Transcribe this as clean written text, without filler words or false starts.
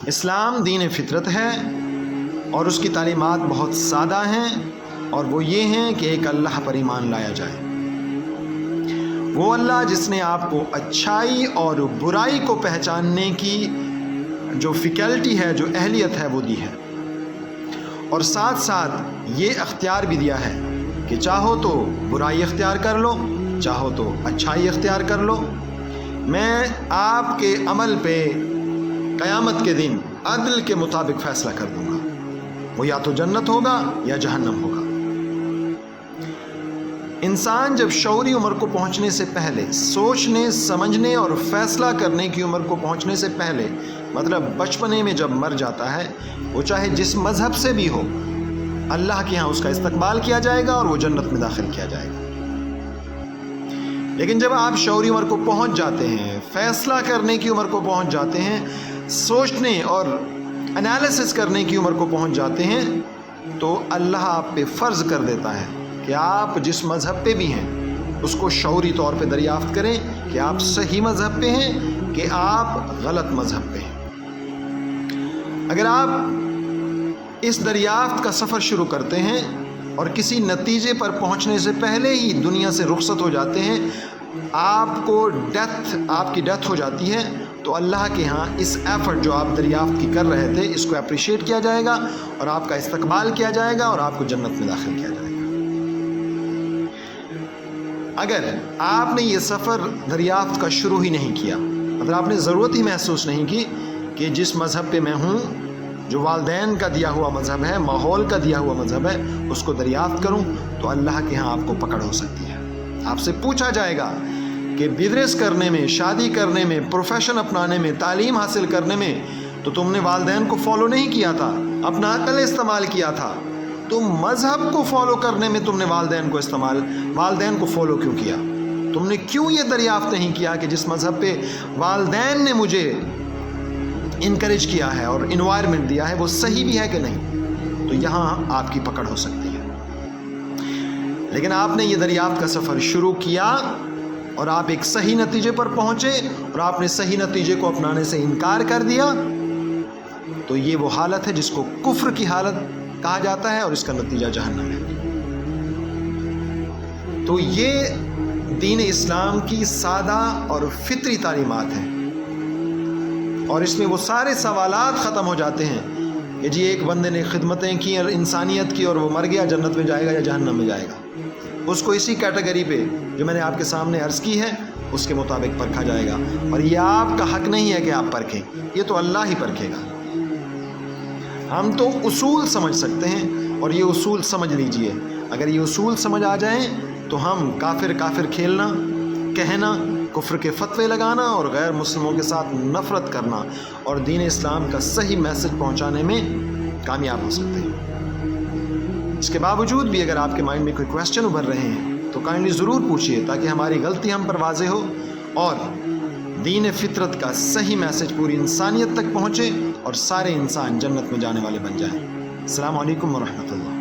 اسلام دین فطرت ہے اور اس کی تعلیمات بہت سادہ ہیں، اور وہ یہ ہیں کہ ایک اللہ پر ایمان لایا جائے۔ وہ اللہ جس نے آپ کو اچھائی اور برائی کو پہچاننے کی جو فیکلٹی ہے، جو اہلیت ہے، وہ دی ہے، اور ساتھ ساتھ یہ اختیار بھی دیا ہے کہ چاہو تو برائی اختیار کر لو، چاہو تو اچھائی اختیار کر لو۔ میں آپ کے عمل پہ قیامت کے دن عدل کے مطابق فیصلہ کر دوں گا، وہ یا تو جنت ہوگا یا جہنم ہوگا۔ انسان جب شعوری عمر کو پہنچنے سے پہلے، سوچنے سمجھنے اور فیصلہ کرنے کی عمر کو پہنچنے سے پہلے، مطلب بچپنے میں جب مر جاتا ہے، وہ چاہے جس مذہب سے بھی ہو، اللہ کے ہاں اس کا استقبال کیا جائے گا اور وہ جنت میں داخل کیا جائے گا۔ لیکن جب آپ شعوری عمر کو پہنچ جاتے ہیں، فیصلہ کرنے کی عمر کو پہنچ جاتے ہیں، سوچنے اور انالیسس کرنے کی عمر کو پہنچ جاتے ہیں، تو اللہ آپ پہ فرض کر دیتا ہے کہ آپ جس مذہب پہ بھی ہیں اس کو شعوری طور پہ دریافت کریں کہ آپ صحیح مذہب پہ ہیں کہ آپ غلط مذہب پہ ہیں۔ اگر آپ اس دریافت کا سفر شروع کرتے ہیں اور کسی نتیجے پر پہنچنے سے پہلے ہی دنیا سے رخصت ہو جاتے ہیں، آپ کی ڈیتھ ہو جاتی ہے، تو اللہ کے ہاں اس ایفرٹ جو آپ دریافت کی کر رہے تھے، اس کو اپریشیٹ کیا جائے گا اور آپ کا استقبال کیا جائے گا اور آپ کو جنت میں داخل کیا جائے گا۔ اگر آپ نے یہ سفر دریافت کا شروع ہی نہیں کیا، مطلب آپ نے ضرورت ہی محسوس نہیں کی کہ جس مذہب پہ میں ہوں، جو والدین کا دیا ہوا مذہب ہے، ماحول کا دیا ہوا مذہب ہے، اس کو دریافت کروں، تو اللہ کے ہاں آپ کو پکڑ ہو سکتی ہے۔ آپ سے پوچھا جائے گا کہ بزنس کرنے میں، شادی کرنے میں، پروفیشن اپنانے میں، تعلیم حاصل کرنے میں تو تم نے والدین کو فالو نہیں کیا تھا، اپنا عقل استعمال کیا تھا، تو مذہب کو فالو کرنے میں تم نے والدین کو فالو کیوں کیا؟ تم نے کیوں یہ دریافت نہیں کیا کہ جس مذہب پہ والدین نے مجھے انکریج کیا ہے اور انوائرمنٹ دیا ہے وہ صحیح بھی ہے کہ نہیں؟ تو یہاں آپ کی پکڑ ہو سکتی ہے۔ لیکن آپ نے یہ دریافت کا سفر شروع کیا اور آپ ایک صحیح نتیجے پر پہنچے اور آپ نے صحیح نتیجے کو اپنانے سے انکار کر دیا، تو یہ وہ حالت ہے جس کو کفر کی حالت کہا جاتا ہے اور اس کا نتیجہ جہنم ہے۔ تو یہ دین اسلام کی سادہ اور فطری تعلیمات ہیں، اور اس میں وہ سارے سوالات ختم ہو جاتے ہیں کہ جی ایک بندے نے خدمتیں کی اور انسانیت کی اور وہ مر گیا، جنت میں جائے گا یا جہنم میں جائے گا؟ اس کو اسی کیٹیگری پہ جو میں نے آپ کے سامنے عرض کی ہے اس کے مطابق پرکھا جائے گا، اور یہ آپ کا حق نہیں ہے کہ آپ پرکھیں، یہ تو اللہ ہی پرکھے گا۔ ہم تو اصول سمجھ سکتے ہیں، اور یہ اصول سمجھ لیجئے، اگر یہ اصول سمجھ آ جائیں تو ہم کافر کھیلنا، کہنا، کفر کے فتوے لگانا اور غیر مسلموں کے ساتھ نفرت کرنا اور دین اسلام کا صحیح میسج پہنچانے میں کامیاب ہو سکتے ہیں۔ اس کے باوجود بھی اگر آپ کے مائنڈ میں کوئی کویسچن ابھر رہے ہیں تو کائنڈلی ضرور پوچھیے، تاکہ ہماری غلطی ہم پر واضح ہو اور دین فطرت کا صحیح میسج پوری انسانیت تک پہنچے اور سارے انسان جنت میں جانے والے بن جائیں۔ السلام علیکم ورحمۃ اللہ۔